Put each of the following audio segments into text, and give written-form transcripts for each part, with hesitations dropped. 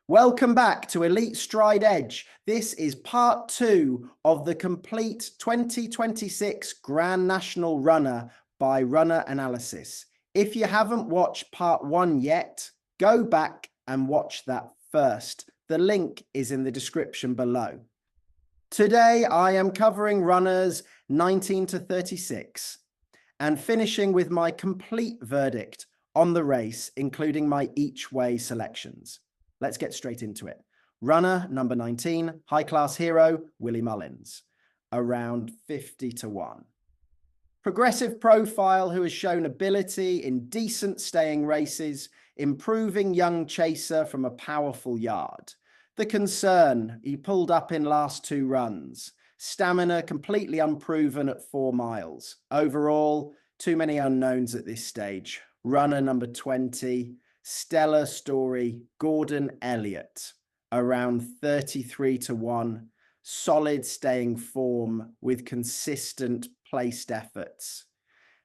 Welcome back to Elite Stride Edge. This is part 2 of the complete 2026 Grand National Runner by Runner Analysis. If you haven't watched part 1 yet, go back and watch that first. The link is in the description below. Today, I am covering runners 19 to 36 and finishing with my complete verdict on the race, including my each way selections. Let's get straight into it. Runner number 19, high class hero, Willie Mullins, around 50 to 1. Progressive profile who has shown ability in decent staying races, improving young chaser from a powerful yard. The concern, he pulled up in last 2 runs. Stamina completely unproven at 4 miles. Overall, too many unknowns at this stage. Runner number 20, stellar story, Gordon Elliott, around 33 to 1. Solid staying form with consistent placed efforts.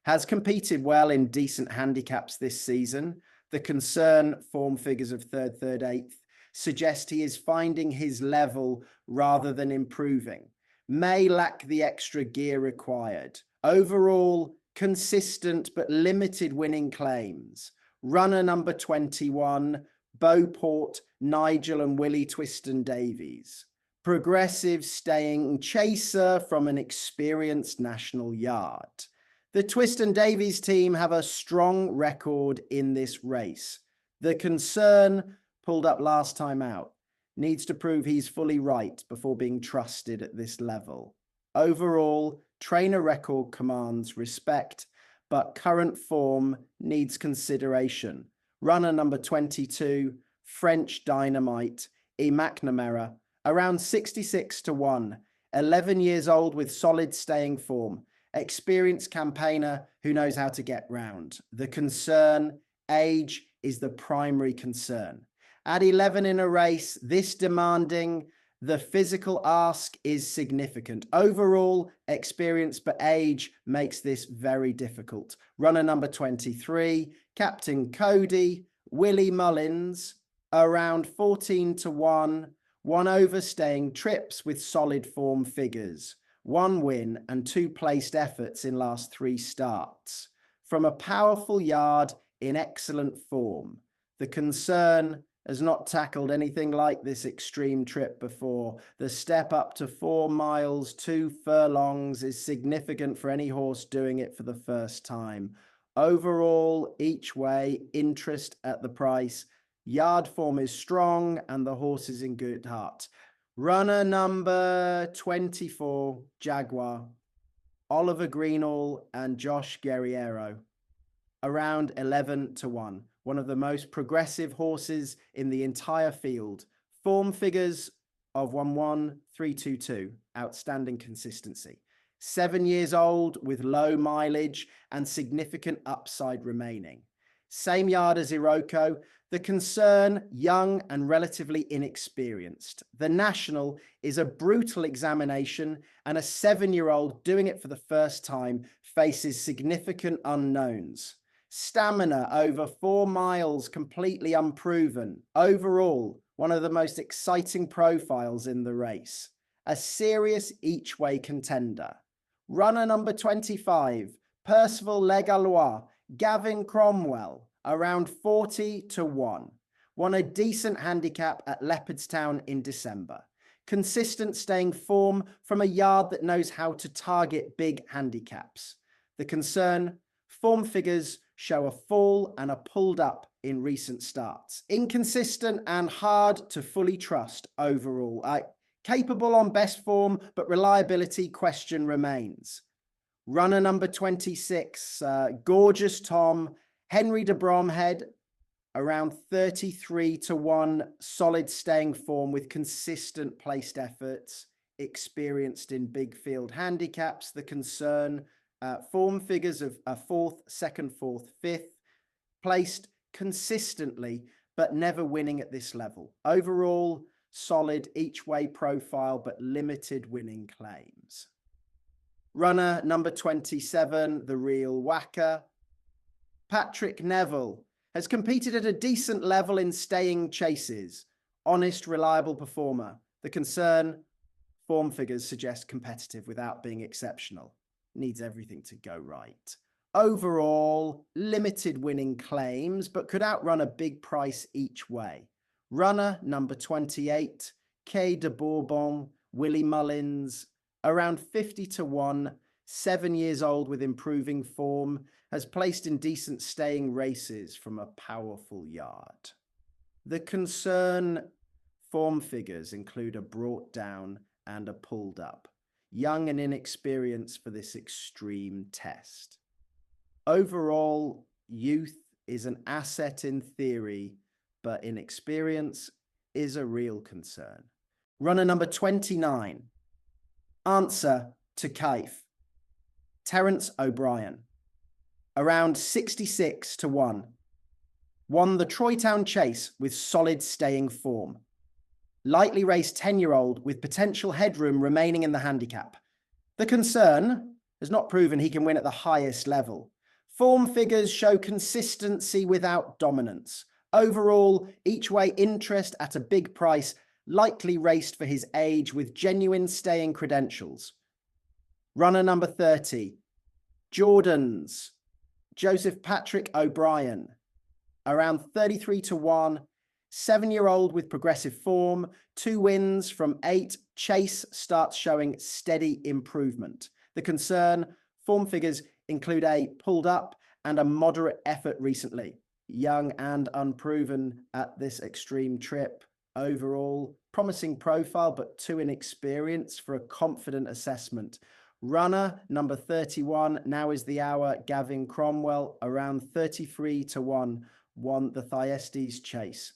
Has competed well in decent handicaps this season. The concern, form figures of 3rd, 3rd, 8th, suggest he is finding his level rather than improving. May lack the extra gear required. Overall, consistent but limited winning claims. Runner number 21, Beauport, Nigel and Willie Twiston-Davies. Progressive staying chaser from an experienced national yard. The Twiston-Davies team have a strong record in this race. The concern, pulled up last time out, needs to prove he's fully right before being trusted at this level. Overall, trainer record commands respect, but current form needs consideration. Runner number 22, French Dynamite, E. McNamara, around 66 to 1, 11 years old with solid staying form, experienced campaigner who knows how to get round. The concern, age is the primary concern. At 11 in a race, this demanding, the physical ask is significant. Overall, experience but age makes this very difficult. Runner number 23, Captain Cody, Willie Mullins, around 14 to 1, 1 overstaying trips with solid form figures, 1 win and 2 placed efforts in last 3 starts. From a powerful yard in excellent form. The concern, has not tackled anything like this extreme trip before. The step up to 4 miles, 2 furlongs is significant for any horse doing it for the first time. Overall, each way, interest at the price. Yard form is strong and the horse is in good heart. Runner number 24, Jagwar, Oliver Greenall and Josh Guerriero, around 11 to 1. One of the most progressive horses in the entire field. Form figures of 1-1, 3-2-2. Outstanding consistency. 7 years old with low mileage and significant upside remaining. Same yard as Iroko. The concern, young and relatively inexperienced. The National is a brutal examination and a 7-year-old doing it for the first time faces significant unknowns. Stamina over 4 miles, completely unproven. Overall, one of the most exciting profiles in the race. A serious each-way contender. Runner number 25, Perceval Legallois, Gavin Cromwell, around 40 to 1. Won a decent handicap at Leopardstown in December. Consistent staying form from a yard that knows how to target big handicaps. The concern, form figures show a fall and a pulled up in recent starts. Inconsistent and hard to fully trust overall. Capable on best form, but reliability question remains. Runner number 26, Gorgeous Tom, Henry de Bromhead, around 33 to 1, solid staying form with consistent placed efforts, experienced in big field handicaps. The concern, form figures of a 4th, 2nd, 4th, 5th, placed consistently, but never winning at this level. Overall, solid each way profile, but limited winning claims. Runner number 27, the real whacker, Patrick Neville, has competed at a decent level in staying chases. honest, reliable performer. The concern, form figures suggest competitive without being exceptional. Needs everything to go right. Overall, limited winning claims, but could outrun a big price each way. Runner number 28, Quai De Bourbon, Willie Mullins, around 50 to 1, 7 years old with improving form, has placed in decent staying races from a powerful yard. The concern, form figures include a brought down and a pulled up. Young and inexperienced for this extreme test. Overall, youth is an asset in theory, but inexperience is a real concern. Runner number 29. Answer To Kayf. Terence O'Brien. Around 66 to 1. Won the Troy Town Chase with solid staying form. Lightly raced 10-year-old with potential headroom remaining in the handicap. The concern has not proven he can win at the highest level. Form figures show consistency without dominance. Overall, each way interest at a big price, likely raced for his age with genuine staying credentials. Runner number 30, Jordans, Joseph Patrick O'Brien, around 33 to 1, 7-year-old with progressive form, 2 wins from 8, Chase starts showing steady improvement. The concern, form figures include a pulled up and a moderate effort recently. Young and unproven at this extreme trip. Overall, promising profile, but too inexperienced for a confident assessment. Runner number 31, now is the hour, Gavin Cromwell, around 33 to 1, won the Thyestes Chase.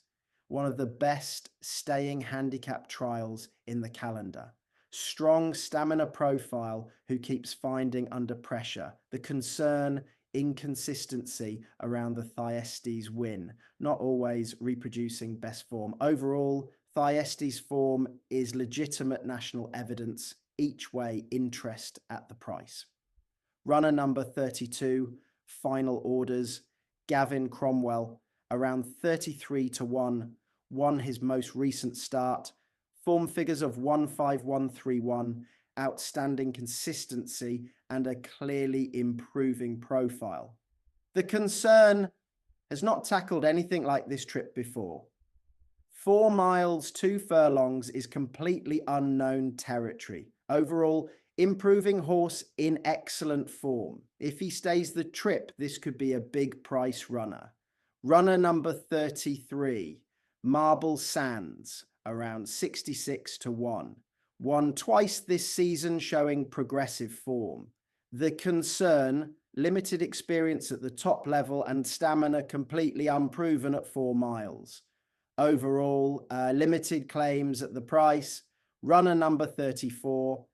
One of the best staying handicap trials in the calendar. Strong stamina profile who keeps finding under pressure. The concern, inconsistency around the Thyestes win, not always reproducing best form. Overall, Thyestes form is legitimate national evidence, each way interest at the price. Runner number 32, final orders, Gavin Cromwell, around 33 to 1, won his most recent start. Form figures of 15131, outstanding consistency and a clearly improving profile. The concern has not tackled anything like this trip before. 4 miles, 2 furlongs is completely unknown territory. Overall, improving horse in excellent form. If he stays the trip, this could be a big price runner. Runner number 33, Marble Sands, around 66 to 1. Won twice this season, showing progressive form. The concern, limited experience at the top level and stamina completely unproven at 4 miles. Overall, limited claims at the price. Runner number 34,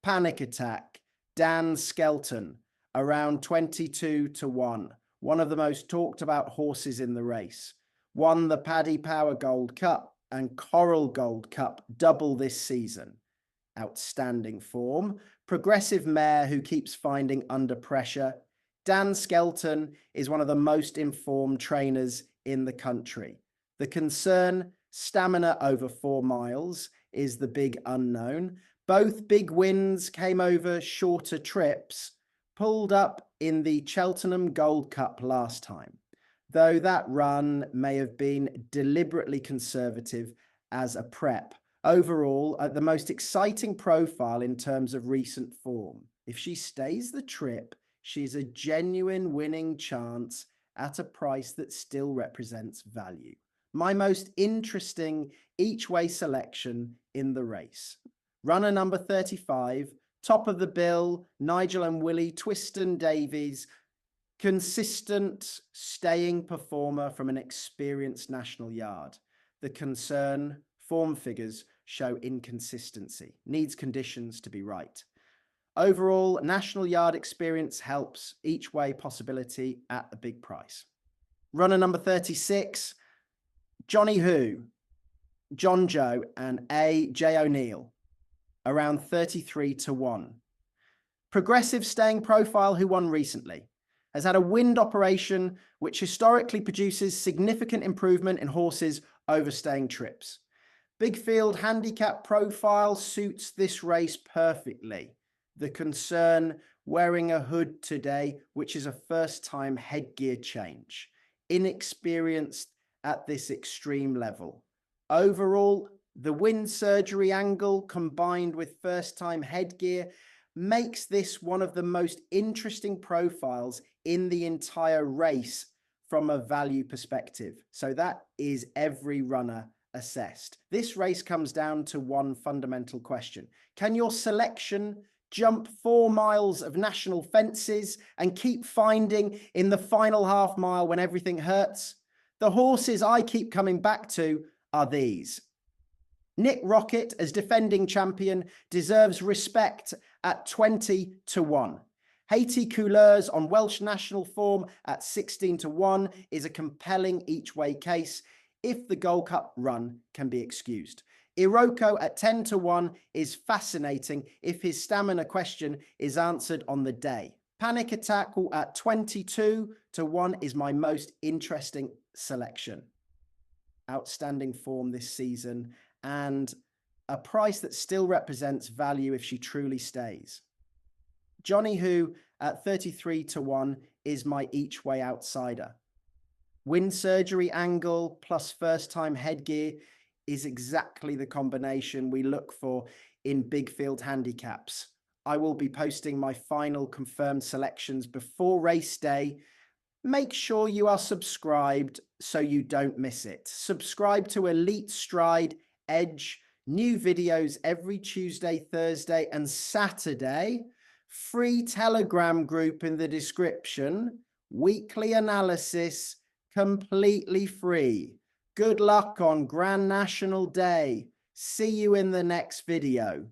Panic Attack, Dan Skelton, around 22 to 1. One of the most talked about horses in the race. Won the Paddy Power Gold Cup and Coral Gold Cup double this season. Outstanding form. Progressive mare who keeps finding under pressure. Dan Skelton is one of the most informed trainers in the country. The concern, stamina over 4 miles, is the big unknown. Both big wins came over shorter trips, pulled up in the Cheltenham Gold Cup last time, though that run may have been deliberately conservative as a prep. Overall, the most exciting profile in terms of recent form. If she stays the trip, she's a genuine winning chance at a price that still represents value. My most interesting each-way selection in the race. Runner number 35, top of the bill, Nigel and Willie Twiston Davies, consistent staying performer from an experienced national yard. The concern, form figures show inconsistency, needs conditions to be right. Overall, national yard experience helps, each way possibility at a big price. Runner number 36, Johnnywho, John Joe and A.J. O'Neill, around 33 to 1. Progressive staying profile who won recently. Has had a wind operation which historically produces significant improvement in horses overstaying trips. Big field handicap profile suits this race perfectly. The concern, wearing a hood today, which is a first-time headgear change. Inexperienced at this extreme level. Overall, the wind surgery angle combined with first-time headgear makes this one of the most interesting profiles in the entire race from a value perspective. So that is every runner assessed. This race comes down to one fundamental question. Can your selection jump 4 miles of national fences and keep finding in the final half mile when everything hurts? The horses I keep coming back to are these. Nick Rocket, as defending champion, deserves respect at 20-1. Haiti Couleurs on Welsh national form at 16-1 is a compelling each-way case if the Gold Cup run can be excused. Iroko at 10-1 is fascinating if his stamina question is answered on the day. Panic Attack at 22-1 is my most interesting selection. Outstanding form this season and a price that still represents value if she truly stays. Johnnywho at 33-1 is my each way outsider. Wind surgery angle plus first-time headgear is exactly the combination we look for in big field handicaps. I will be posting my final confirmed selections before race day. Make sure you are subscribed so you don't miss it. Subscribe to Elite Stride Edge. New videos every Tuesday, Thursday, and Saturday. Free Telegram group in the description. Weekly analysis, completely free. Good luck on Grand National Day. See you in the next video.